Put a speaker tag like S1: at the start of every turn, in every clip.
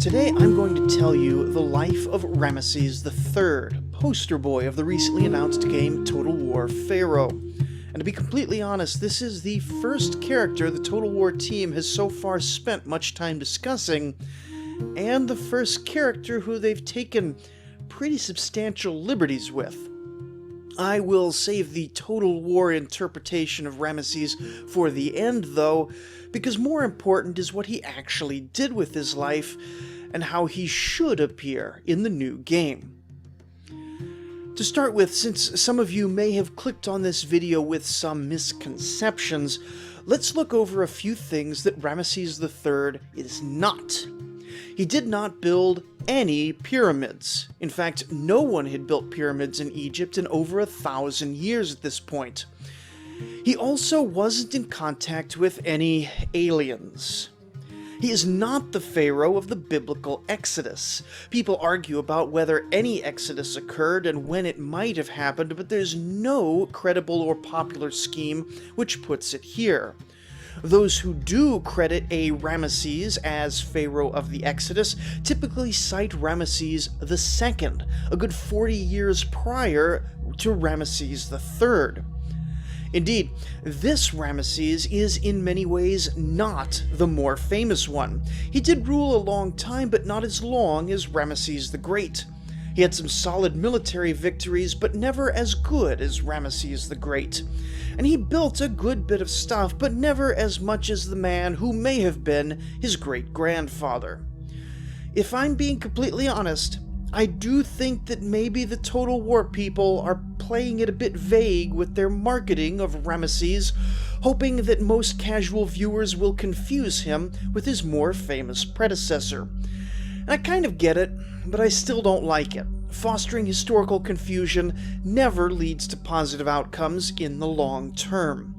S1: Today I'm going to tell you the life of Ramesses III, poster boy of the recently announced game Total War Pharaoh. And to be completely honest, this is the first character the Total War team has so far spent much time discussing, and the first character who they've taken pretty substantial liberties with. I will save the Total War interpretation of Ramesses for the end, though, because more important is what he actually did with his life and how he should appear in the new game. To start with, since some of you may have clicked on this video with some misconceptions, let's look over a few things that Ramesses III is not. He did not build any pyramids. In fact, no one had built pyramids in Egypt in over 1,000 years at this point. He also wasn't in contact with any aliens. He is not the Pharaoh of the biblical Exodus. People argue about whether any Exodus occurred and when it might have happened, but there's no credible or popular scheme which puts it here. Those who do credit a Ramesses as Pharaoh of the Exodus typically cite Ramesses II, a good 40 years prior to Ramesses III. Indeed, this Ramesses is in many ways not the more famous one. He did rule a long time, but not as long as Ramesses the Great. He had some solid military victories, but never as good as Ramesses the Great. And he built a good bit of stuff, but never as much as the man who may have been his great-grandfather. If I'm being completely honest, I do think that maybe the Total War people are playing it a bit vague with their marketing of Ramesses, hoping that most casual viewers will confuse him with his more famous predecessor. And I kind of get it, but I still don't like it. Fostering historical confusion never leads to positive outcomes in the long term.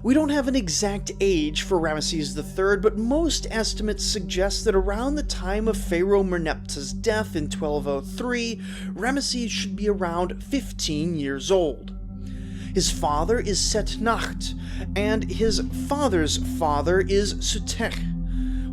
S1: We don't have an exact age for Ramesses III, but most estimates suggest that around the time of Pharaoh Merneptah's death in 1203, Ramesses should be around 15 years old. His father is Setnacht, and his father's father is Sutech.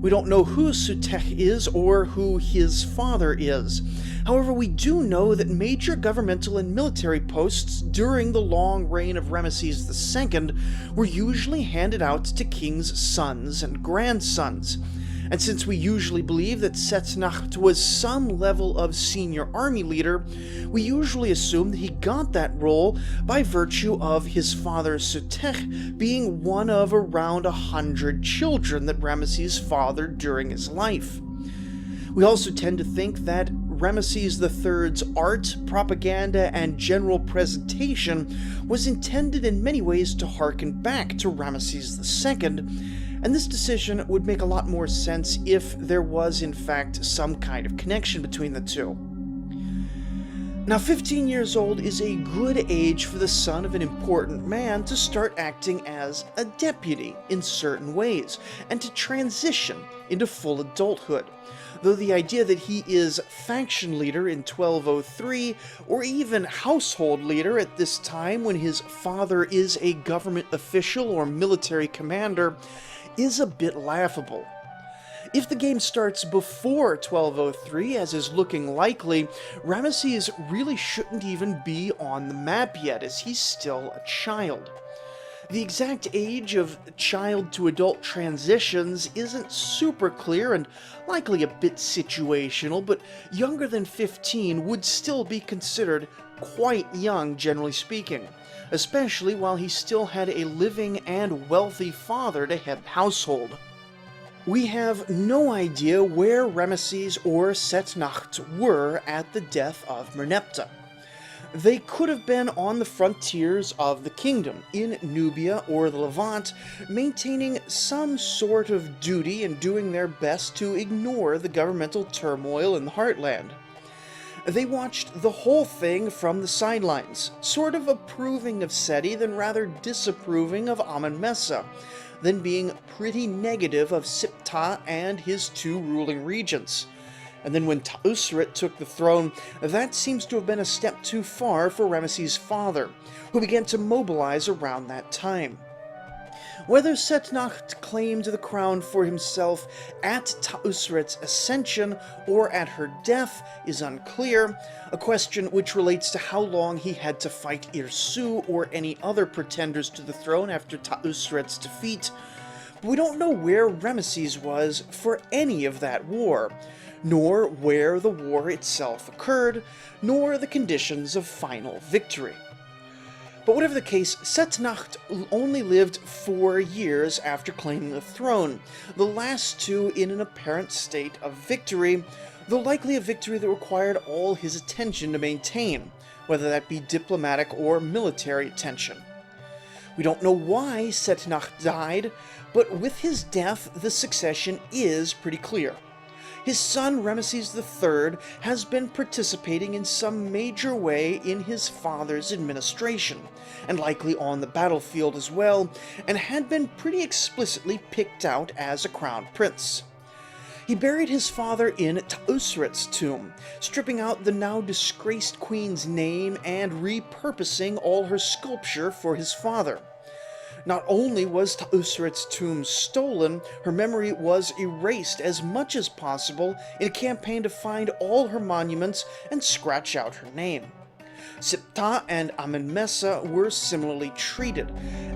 S1: We don't know who Sutech is or who his father is. However, we do know that major governmental and military posts during the long reign of Ramesses II were usually handed out to kings' sons and grandsons. And since we usually believe that Setnacht was some level of senior army leader, we usually assume that he got that role by virtue of his father Sutech being one of around 100 children that Ramesses fathered during his life. We also tend to think that Ramesses III's art, propaganda, and general presentation was intended in many ways to harken back to Ramesses II, and this decision would make a lot more sense if there was in fact some kind of connection between the two. Now, 15 years old is a good age for the son of an important man to start acting as a deputy in certain ways, and to transition into full adulthood. Though the idea that he is faction leader in 1203, or even household leader at this time when his father is a government official or military commander, is a bit laughable. If the game starts before 1203, as is looking likely, Ramesses really shouldn't even be on the map yet, as he's still a child. The exact age of child to adult transitions isn't super clear and likely a bit situational, but younger than 15 would still be considered quite young, generally speaking, especially while he still had a living and wealthy father to head the household. We have no idea where Ramesses or Setnacht were at the death of Merneptah. They could have been on the frontiers of the kingdom, in Nubia or the Levant, maintaining some sort of duty and doing their best to ignore the governmental turmoil in the heartland. They watched the whole thing from the sidelines, sort of approving of Seti, then rather disapproving of Amenmessa, then being pretty negative of Siptah and his two ruling regents. And then when Tausret took the throne, that seems to have been a step too far for Ramesses' father, who began to mobilize around that time. Whether Setnacht claimed the crown for himself at Tausret's ascension or at her death is unclear, a question which relates to how long he had to fight Irsu or any other pretenders to the throne after Tausret's defeat. But we don't know where Ramesses was for any of that war, nor where the war itself occurred, nor the conditions of final victory. But whatever the case, Setnacht only lived 4 years after claiming the throne, the last 2 in an apparent state of victory, though likely a victory that required all his attention to maintain, whether that be diplomatic or military attention. We don't know why Setnacht died, but with his death the succession is pretty clear. His son Ramesses III has been participating in some major way in his father's administration, and likely on the battlefield as well, and had been pretty explicitly picked out as a crown prince. He buried his father in Tausret's tomb, stripping out the now disgraced queen's name and repurposing all her sculpture for his father. Not only was Tausret's tomb stolen, her memory was erased as much as possible in a campaign to find all her monuments and scratch out her name. Siptah and Amenmesse were similarly treated,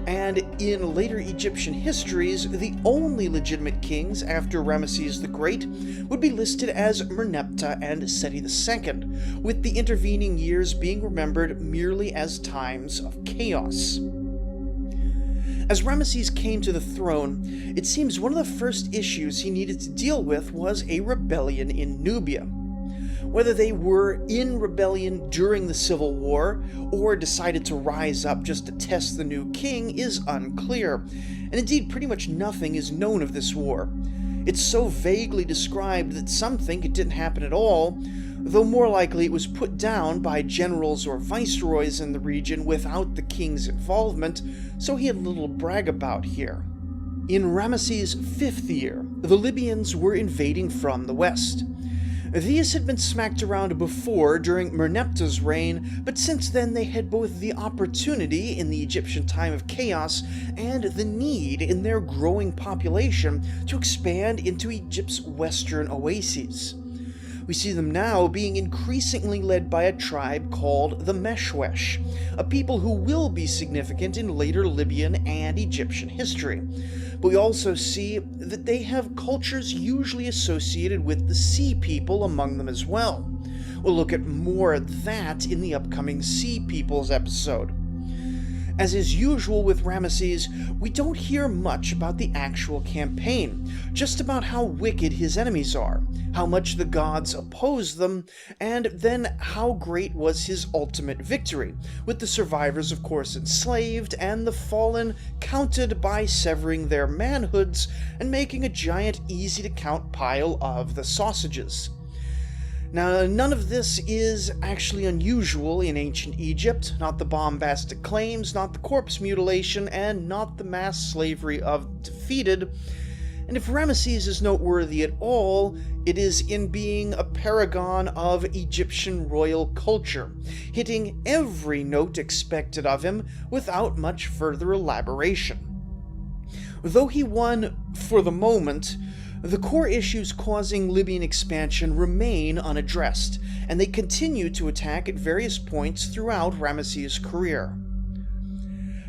S1: and in later Egyptian histories, the only legitimate kings after Ramesses the Great would be listed as Merneptah and Seti II, with the intervening years being remembered merely as times of chaos. As Ramesses came to the throne, it seems one of the first issues he needed to deal with was a rebellion in Nubia. Whether they were in rebellion during the civil war, or decided to rise up just to test the new king, is unclear, and indeed pretty much nothing is known of this war. It's so vaguely described that some think it didn't happen at all, though more likely it was put down by generals or viceroys in the region without the king's involvement, so he had little to brag about here. In Ramesses' 5th year, the Libyans were invading from the west. These had been smacked around before during Merneptah's reign, but since then they had both the opportunity in the Egyptian time of chaos and the need in their growing population to expand into Egypt's western oases. We see them now being increasingly led by a tribe called the Meshwesh, a people who will be significant in later Libyan and Egyptian history. But we also see that they have cultures usually associated with the Sea People among them as well. We'll look at more at that in the upcoming Sea Peoples episode. As is usual with Ramesses, we don't hear much about the actual campaign, just about how wicked his enemies are, how much the gods oppose them, and then how great was his ultimate victory, with the survivors of course enslaved, and the fallen counted by severing their manhoods and making a giant easy-to-count pile of the sausages. Now, none of this is actually unusual in ancient Egypt, not the bombastic claims, not the corpse mutilation, and not the mass slavery of defeated. And if Ramesses is noteworthy at all, it is in being a paragon of Egyptian royal culture, hitting every note expected of him without much further elaboration. Though he won for the moment, the core issues causing Libyan expansion remain unaddressed, and they continue to attack at various points throughout Ramesses' career.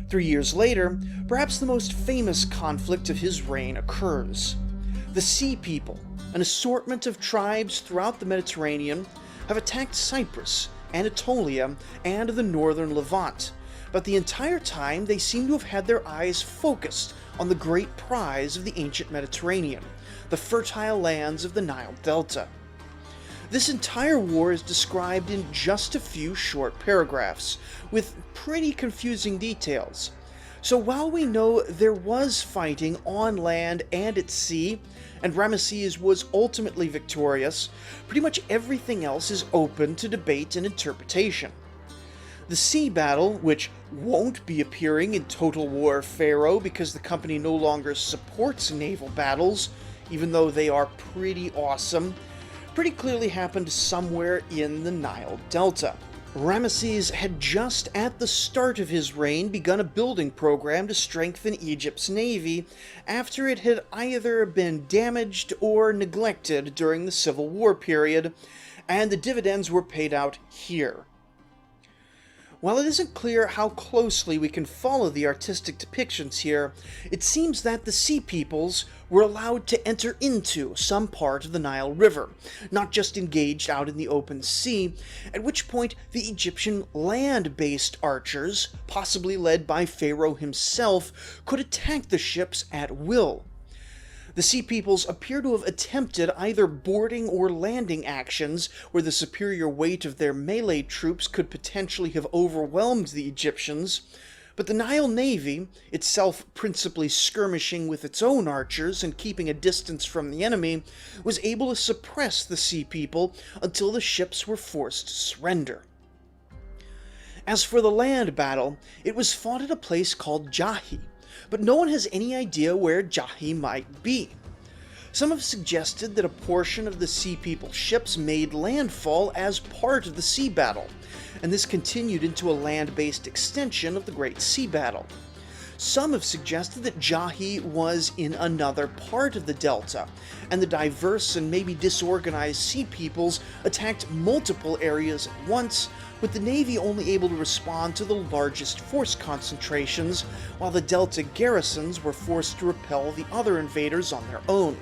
S1: 3 years later, perhaps the most famous conflict of his reign occurs. The Sea People, an assortment of tribes throughout the Mediterranean, have attacked Cyprus, Anatolia, and the northern Levant, but the entire time they seem to have had their eyes focused on the great prize of the ancient Mediterranean, the fertile lands of the Nile Delta. This entire war is described in just a few short paragraphs, with pretty confusing details. So while we know there was fighting on land and at sea, and Ramesses was ultimately victorious, pretty much everything else is open to debate and interpretation. The sea battle, which won't be appearing in Total War Pharaoh because the company no longer supports naval battles, even though they are pretty awesome, pretty clearly happened somewhere in the Nile Delta. Ramesses had just at the start of his reign begun a building program to strengthen Egypt's navy after it had either been damaged or neglected during the Civil War period, and the dividends were paid out here. While it isn't clear how closely we can follow the artistic depictions here, it seems that the Sea Peoples were allowed to enter into some part of the Nile River, not just engaged out in the open sea, at which point the Egyptian land-based archers, possibly led by Pharaoh himself, could attack the ships at will. The Sea Peoples appear to have attempted either boarding or landing actions where the superior weight of their melee troops could potentially have overwhelmed the Egyptians, but the Nile Navy, itself principally skirmishing with its own archers and keeping a distance from the enemy, was able to suppress the Sea People until the ships were forced to surrender. As for the land battle, it was fought at a place called Jahi, but no one has any idea where Jahi might be. Some have suggested that a portion of the Sea People's ships made landfall as part of the sea battle, and this continued into a land-based extension of the Great Sea Battle. Some have suggested that Jahi was in another part of the delta, and the diverse and maybe disorganized Sea Peoples attacked multiple areas at once, with the Navy only able to respond to the largest force concentrations, while the Delta garrisons were forced to repel the other invaders on their own.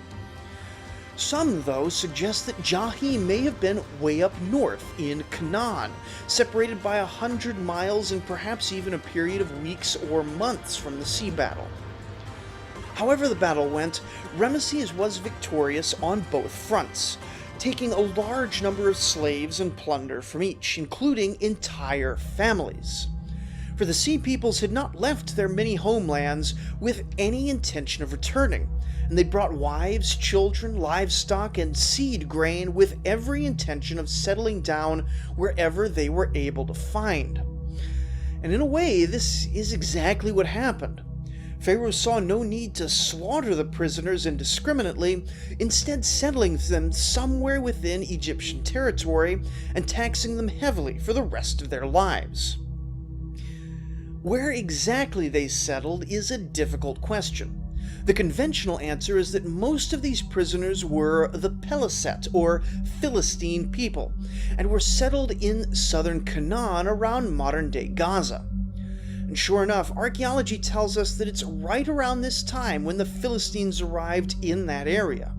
S1: Some, though, suggest that Jahi may have been way up north in Canaan, separated by 100 miles and perhaps even a period of weeks or months from the sea battle. However the battle went, Ramesses was victorious on both fronts, taking a large number of slaves and plunder from each, including entire families. For the Sea Peoples had not left their many homelands with any intention of returning, and they brought wives, children, livestock, and seed grain with every intention of settling down wherever they were able to find. And in a way, this is exactly what happened. Pharaoh saw no need to slaughter the prisoners indiscriminately, instead settling them somewhere within Egyptian territory and taxing them heavily for the rest of their lives. Where exactly they settled is a difficult question. The conventional answer is that most of these prisoners were the Peliset, or Philistine people, and were settled in southern Canaan around modern-day Gaza. And sure enough, archaeology tells us that it's right around this time when the Philistines arrived in that area.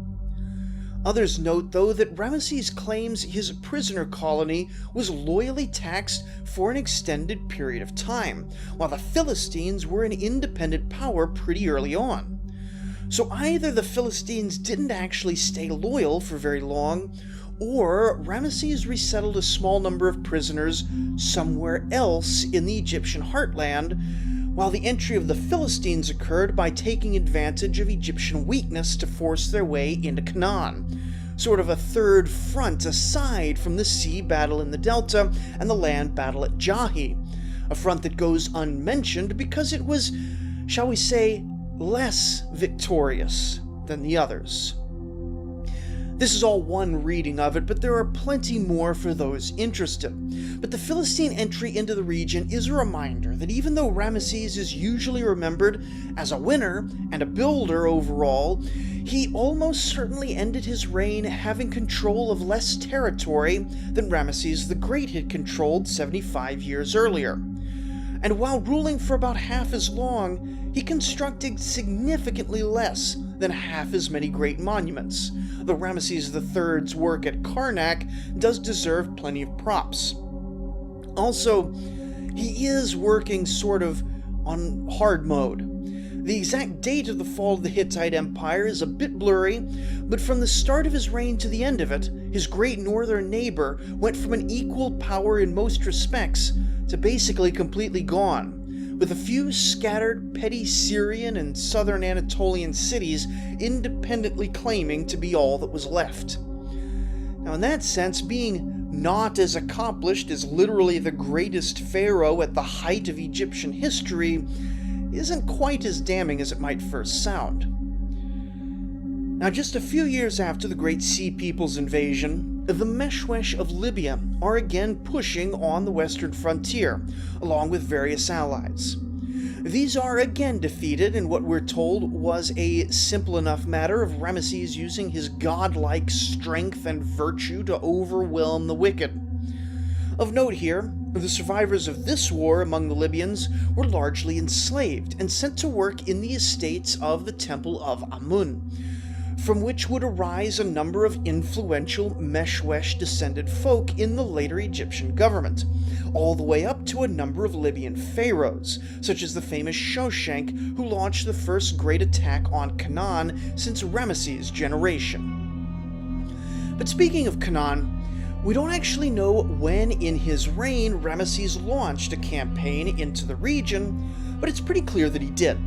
S1: Others note, though, that Ramesses claims his prisoner colony was loyally taxed for an extended period of time, while the Philistines were an independent power pretty early on. So either the Philistines didn't actually stay loyal for very long, or Ramesses resettled a small number of prisoners somewhere else in the Egyptian heartland, while the entry of the Philistines occurred by taking advantage of Egyptian weakness to force their way into Canaan, sort of a third front aside from the sea battle in the Delta and the land battle at Jahi, a front that goes unmentioned because it was, shall we say, less victorious than the others. This is all one reading of it, but there are plenty more for those interested. But the Philistine entry into the region is a reminder that even though Ramesses is usually remembered as a winner and a builder overall, he almost certainly ended his reign having control of less territory than Ramesses the Great had controlled 75 years earlier. And while ruling for about half as long, he constructed significantly less than half as many great monuments, though Ramesses III's work at Karnak does deserve plenty of props. Also, he is working sort of on hard mode. The exact date of the fall of the Hittite Empire is a bit blurry, but from the start of his reign to the end of it, his great northern neighbor went from an equal power in most respects to basically completely gone, with a few scattered petty Syrian and southern Anatolian cities independently claiming to be all that was left. Now in that sense, being not as accomplished as literally the greatest pharaoh at the height of Egyptian history isn't quite as damning as it might first sound. Now just a few years after the Great Sea People's invasion, the Meshwesh of Libya are again pushing on the western frontier, along with various allies. These are again defeated in what we're told was a simple enough matter of Ramesses using his godlike strength and virtue to overwhelm the wicked. Of note here, the survivors of this war among the Libyans were largely enslaved and sent to work in the estates of the Temple of Amun, from which would arise a number of influential Meshwesh-descended folk in the later Egyptian government, all the way up to a number of Libyan pharaohs, such as the famous Shoshenq, who launched the first great attack on Canaan since Ramesses' generation. But speaking of Canaan, we don't actually know when in his reign Ramesses launched a campaign into the region, but it's pretty clear that he did.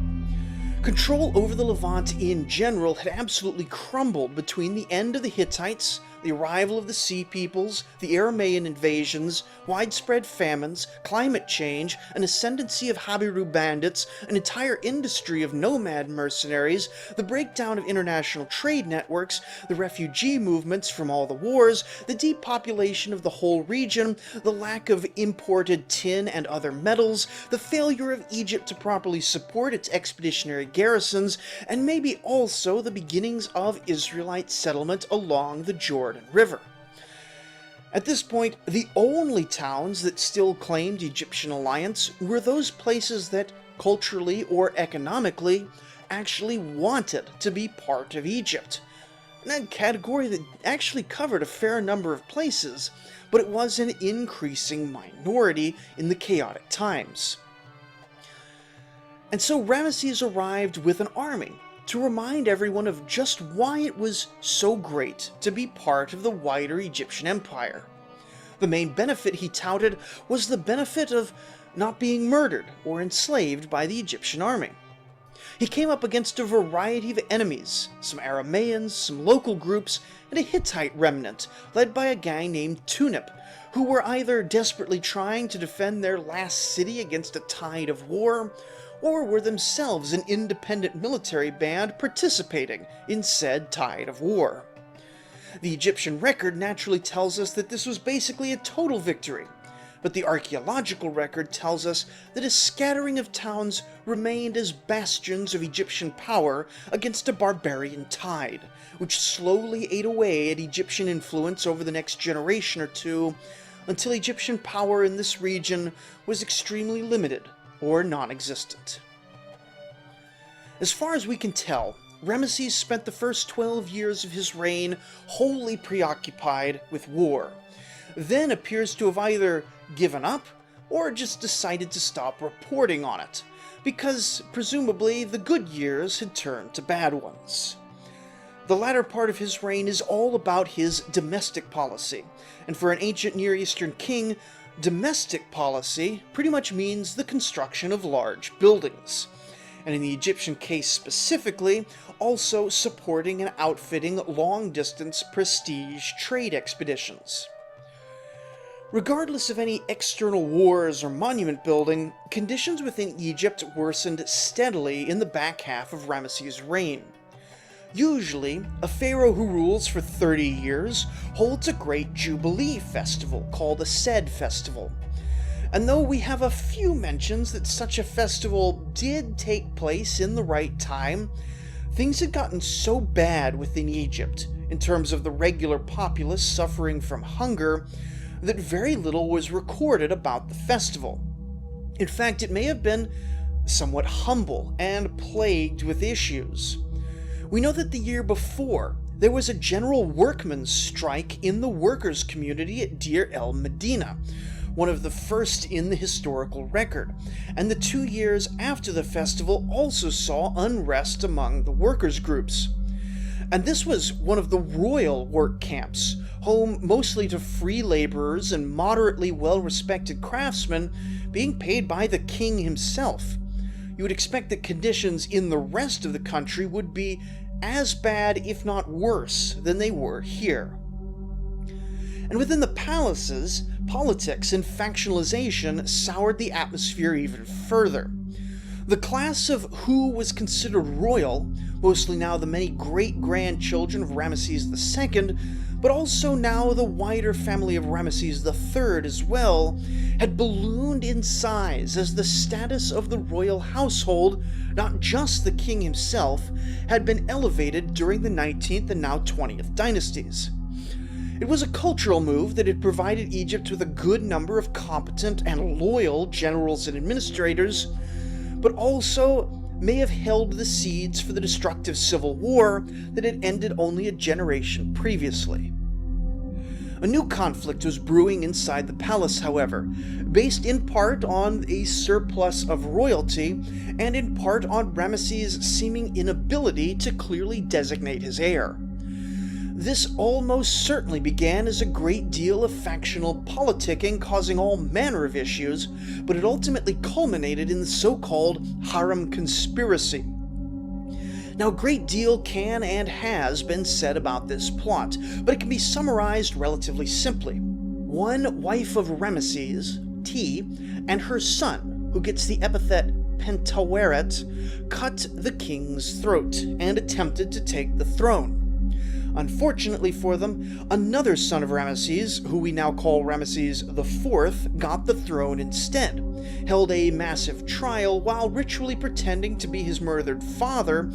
S1: Control over the Levant in general had absolutely crumbled between the end of the Hittites, the arrival of the Sea Peoples, the Aramaean invasions, widespread famines, climate change, an ascendancy of Habiru bandits, an entire industry of nomad mercenaries, the breakdown of international trade networks, the refugee movements from all the wars, the depopulation of the whole region, the lack of imported tin and other metals, the failure of Egypt to properly support its expeditionary garrisons, and maybe also the beginnings of Israelite settlement along the Jordan River. At this point, the only towns that still claimed Egyptian alliance were those places that, culturally or economically, actually wanted to be part of Egypt. A category that actually covered a fair number of places, but it was an increasing minority in the chaotic times. And so Ramesses arrived with an army to remind everyone of just why it was so great to be part of the wider Egyptian empire. The main benefit he touted was the benefit of not being murdered or enslaved by the Egyptian army. He came up against a variety of enemies, some Aramaeans, some local groups, and a Hittite remnant led by a guy named Tunip, who were either desperately trying to defend their last city against a tide of war, or were themselves an independent military band participating in said tide of war. The Egyptian record naturally tells us that this was basically a total victory, but the archaeological record tells us that a scattering of towns remained as bastions of Egyptian power against a barbarian tide, which slowly ate away at Egyptian influence over the next generation or two, until Egyptian power in this region was extremely limited or non-existent. As far as we can tell, Ramesses spent the first 12 years of his reign wholly preoccupied with war, then appears to have either given up or just decided to stop reporting on it, because presumably the good years had turned to bad ones. The latter part of his reign is all about his domestic policy, and for an ancient Near Eastern king, domestic policy pretty much means the construction of large buildings, and in the Egyptian case specifically, also supporting and outfitting long-distance prestige trade expeditions. Regardless of any external wars or monument building, conditions within Egypt worsened steadily in the back half of Ramesses' reign. Usually, a pharaoh who rules for 30 years holds a great jubilee festival called a Sed Festival. And though we have a few mentions that such a festival did take place in the right time, things had gotten so bad within Egypt, in terms of the regular populace suffering from hunger, that very little was recorded about the festival. In fact, it may have been somewhat humble and plagued with issues. We know that the year before, there was a general workmen's strike in the workers' community at Deir el Medina, one of the first in the historical record, and the 2 years after the festival also saw unrest among the workers' groups. And this was one of the royal work camps, home mostly to free laborers and moderately well-respected craftsmen being paid by the king himself. You would expect that conditions in the rest of the country would be as bad, if not worse, than they were here. And within the palaces, politics and factionalization soured the atmosphere even further. The class of who was considered royal, mostly now the many great-grandchildren of Ramesses II, but also now the wider family of Ramesses III as well, had ballooned in size as the status of the royal household, not just the king himself, had been elevated during the 19th and now 20th dynasties. It was a cultural move that had provided Egypt with a good number of competent and loyal generals and administrators, but also may have held the seeds for the destructive civil war that had ended only a generation previously. A new conflict was brewing inside the palace, however, based in part on a surplus of royalty and in part on Ramesses' seeming inability to clearly designate his heir. This almost certainly began as a great deal of factional politicking causing all manner of issues, but it ultimately culminated in the so-called harem conspiracy. Now, a great deal can and has been said about this plot, but it can be summarized relatively simply. One wife of Ramesses, T, and her son, who gets the epithet Pentaweret, cut the king's throat and attempted to take the throne. Unfortunately for them, another son of Ramesses, who we now call Ramesses IV, got the throne instead, held a massive trial while ritually pretending to be his murdered father,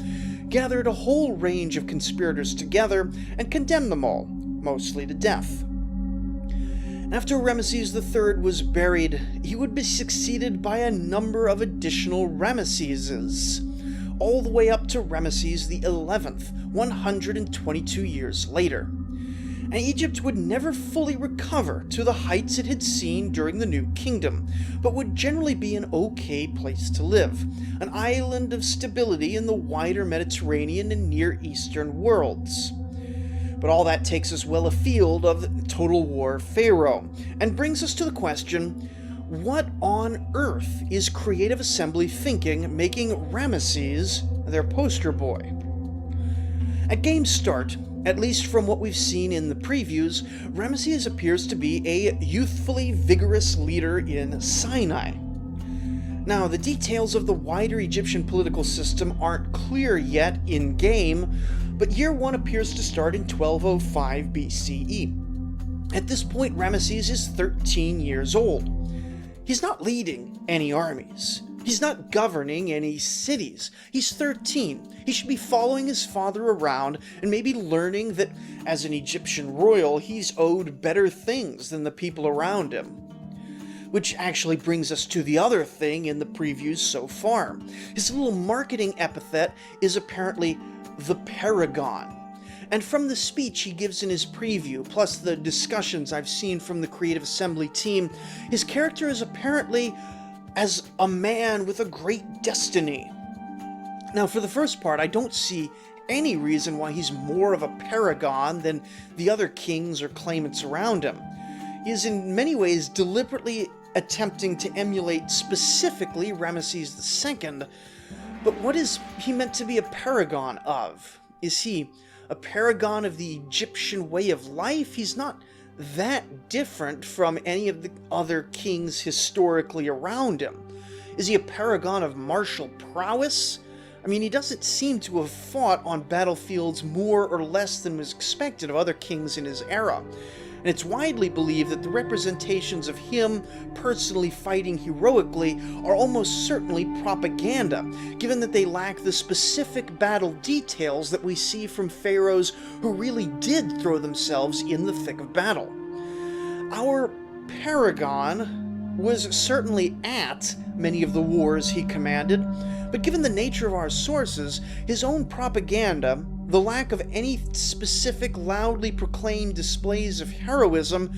S1: gathered a whole range of conspirators together, and condemned them all, mostly to death. After Ramesses III was buried, he would be succeeded by a number of additional Ramesseses, all the way up to Ramesses XI, 122 years later. And Egypt would never fully recover to the heights it had seen during the New Kingdom, but would generally be an okay place to live, an island of stability in the wider Mediterranean and Near Eastern worlds. But all that takes us well afield of Total War Pharaoh, and brings us to the question, what on earth is Creative Assembly thinking making Ramesses their poster boy? At game start, at least from what we've seen in the previews, Ramesses appears to be a youthfully vigorous leader in Sinai. Now, the details of the wider Egyptian political system aren't clear yet in-game, but year one appears to start in 1205 BCE. At this point, Ramesses is 13 years old. He's not leading any armies. He's not governing any cities. He's 13. He should be following his father around and maybe learning that as an Egyptian royal, he's owed better things than the people around him. Which actually brings us to the other thing in the previews so far. His little marketing epithet is apparently the Paragon. And from the speech he gives in his preview, plus the discussions I've seen from the Creative Assembly team, his character is apparently as a man with a great destiny. Now, for the first part, I don't see any reason why he's more of a paragon than the other kings or claimants around him. He is in many ways deliberately attempting to emulate specifically Ramesses II, but what is he meant to be a paragon of? Is he a paragon of the Egyptian way of life? He's not that different from any of the other kings historically around him. Is he a paragon of martial prowess? I mean, he doesn't seem to have fought on battlefields more or less than was expected of other kings in his era. And it's widely believed that the representations of him personally fighting heroically are almost certainly propaganda, given that they lack the specific battle details that we see from pharaohs who really did throw themselves in the thick of battle. Our paragon was certainly at many of the wars he commanded, but given the nature of our sources, his own propaganda, the lack of any specific loudly proclaimed displays of heroism,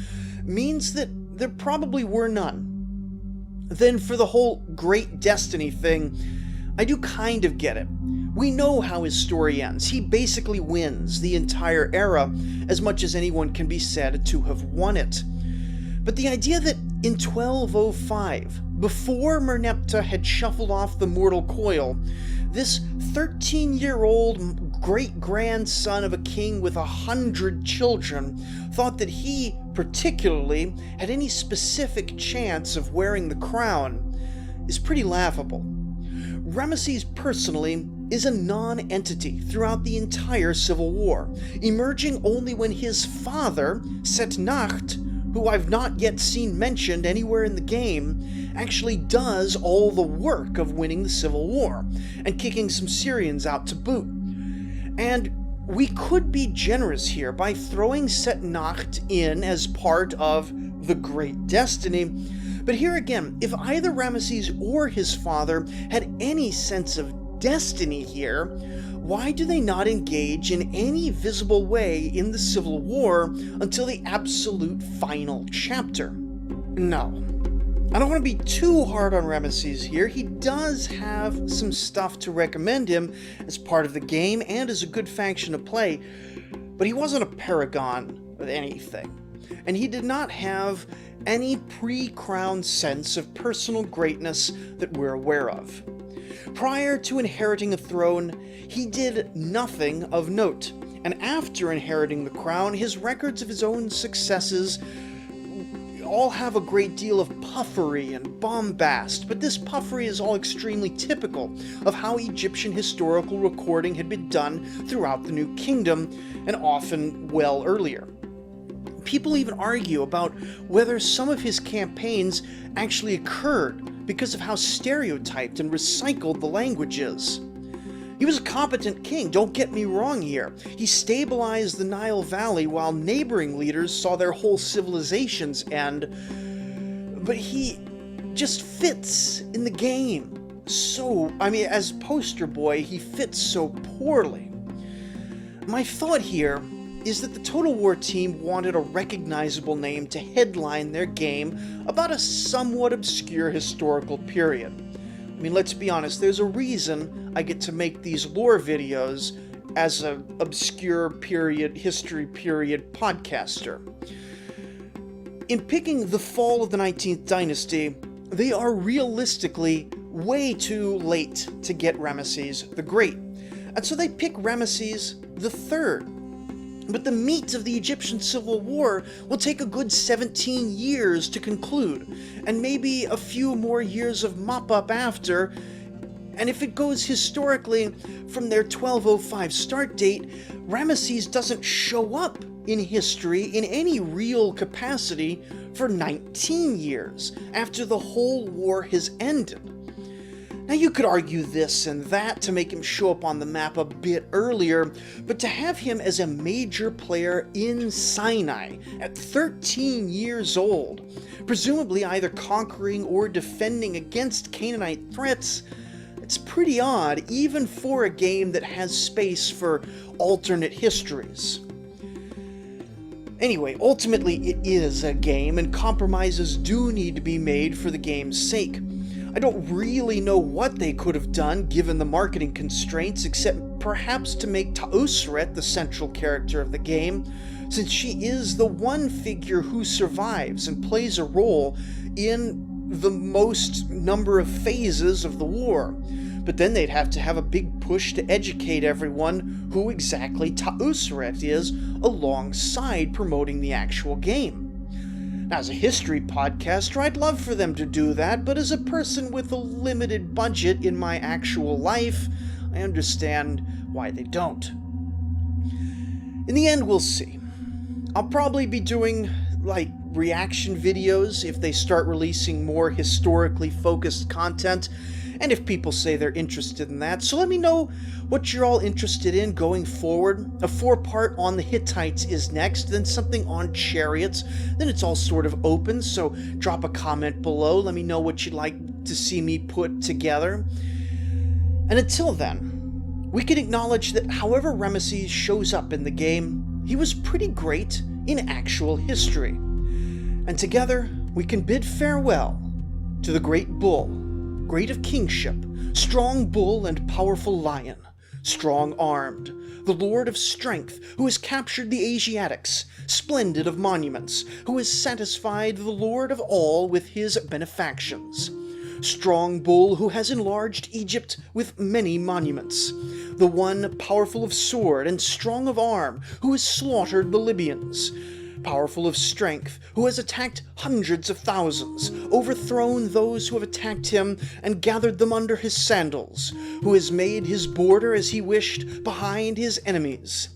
S1: means that there probably were none. Then for the whole great destiny thing, I do kind of get it. We know how his story ends. He basically wins the entire era, as much as anyone can be said to have won it. But the idea that in 1205, before Merneptah had shuffled off the mortal coil, this 13-year-old great-grandson of a king with 100 children thought that he, particularly, had any specific chance of wearing the crown is pretty laughable. Ramesses personally is a non-entity throughout the entire Civil War, emerging only when his father, Setnacht, who I've not yet seen mentioned anywhere in the game, actually does all the work of winning the Civil War, and kicking some Syrians out to boot. And we could be generous here by throwing Setnacht in as part of the Great Destiny, but here again, if either Ramesses or his father had any sense of destiny here, why do they not engage in any visible way in the Civil War until the absolute final chapter? No. I don't want to be too hard on Ramesses here. He does have some stuff to recommend him as part of the game and as a good faction to play, but he wasn't a paragon of anything, and he did not have any pre-crown sense of personal greatness that we're aware of. Prior to inheriting a throne, he did nothing of note, and after inheriting the crown, his records of his own successes all have a great deal of puffery and bombast, but this puffery is all extremely typical of how Egyptian historical recording had been done throughout the New Kingdom, and often well earlier. People even argue about whether some of his campaigns actually occurred because of how stereotyped and recycled the language is. He was a competent king, don't get me wrong here. He stabilized the Nile Valley while neighboring leaders saw their whole civilizations end, but he just fits in the game. As poster boy, he fits so poorly. My thought here is that the Total War team wanted a recognizable name to headline their game about a somewhat obscure historical period. I mean, let's be honest, there's a reason I get to make these lore videos as an obscure history period podcaster. In picking the fall of the 19th dynasty, they are realistically way too late to get Ramesses the Great, and so they pick Ramesses III. But the meat of the Egyptian Civil War will take a good 17 years to conclude, and maybe a few more years of mop-up after, and if it goes historically from their 1205 start date, Ramesses doesn't show up in history in any real capacity for 19 years after the whole war has ended. Now, you could argue this and that to make him show up on the map a bit earlier, but to have him as a major player in Sinai at 13 years old, presumably either conquering or defending against Canaanite threats, it's pretty odd, even for a game that has space for alternate histories. Anyway, ultimately it is a game, and compromises do need to be made for the game's sake. I don't really know what they could have done given the marketing constraints, except perhaps to make Tausret the central character of the game, since she is the one figure who survives and plays a role in the most number of phases of the war. But then they'd have to have a big push to educate everyone who exactly Tausret is alongside promoting the actual game. Now, as a history podcaster, I'd love for them to do that, but as a person with a limited budget in my actual life, I understand why they don't. In the end, we'll see. I'll probably be doing, reaction videos if they start releasing more historically focused content, and if people say they're interested in that. So let me know what you're all interested in going forward. A 4-part on the Hittites is next, then something on chariots. Then it's all sort of open, so drop a comment below. Let me know what you'd like to see me put together. And until then, we can acknowledge that however Ramesses shows up in the game, he was pretty great in actual history. And together, we can bid farewell to the great bull, great of kingship, strong bull and powerful lion, strong-armed, the lord of strength, who has captured the Asiatics, splendid of monuments, who has satisfied the lord of all with his benefactions. Strong bull who has enlarged Egypt with many monuments, the one powerful of sword and strong of arm, who has slaughtered the Libyans, powerful of strength, who has attacked hundreds of thousands, overthrown those who have attacked him, and gathered them under his sandals, who has made his border as he wished behind his enemies.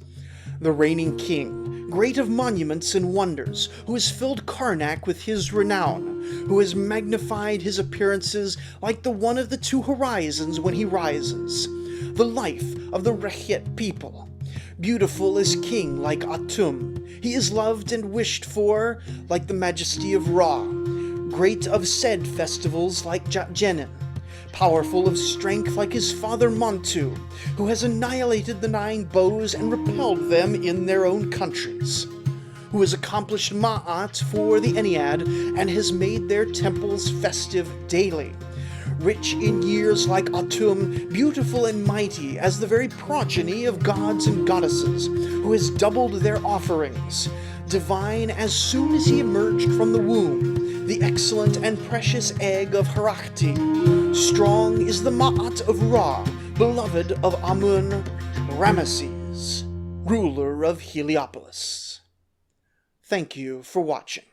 S1: The reigning king, great of monuments and wonders, who has filled Karnak with his renown, who has magnified his appearances like the one of the two horizons when he rises. The life of the Rechet people. Beautiful is king like Atum. He is loved and wished for like the majesty of Ra. Great of said festivals like Jatjenin. Powerful of strength like his father Montu, who has annihilated the 9 bows and repelled them in their own countries. Who has accomplished Ma'at for the Ennead and has made their temples festive daily. Rich in years like Atum, beautiful and mighty as the very progeny of gods and goddesses, who has doubled their offerings. Divine as soon as he emerged from the womb, the excellent and precious egg of Herakti. Strong is the Ma'at of Ra, beloved of Amun, Ramesses, ruler of Heliopolis. Thank you for watching.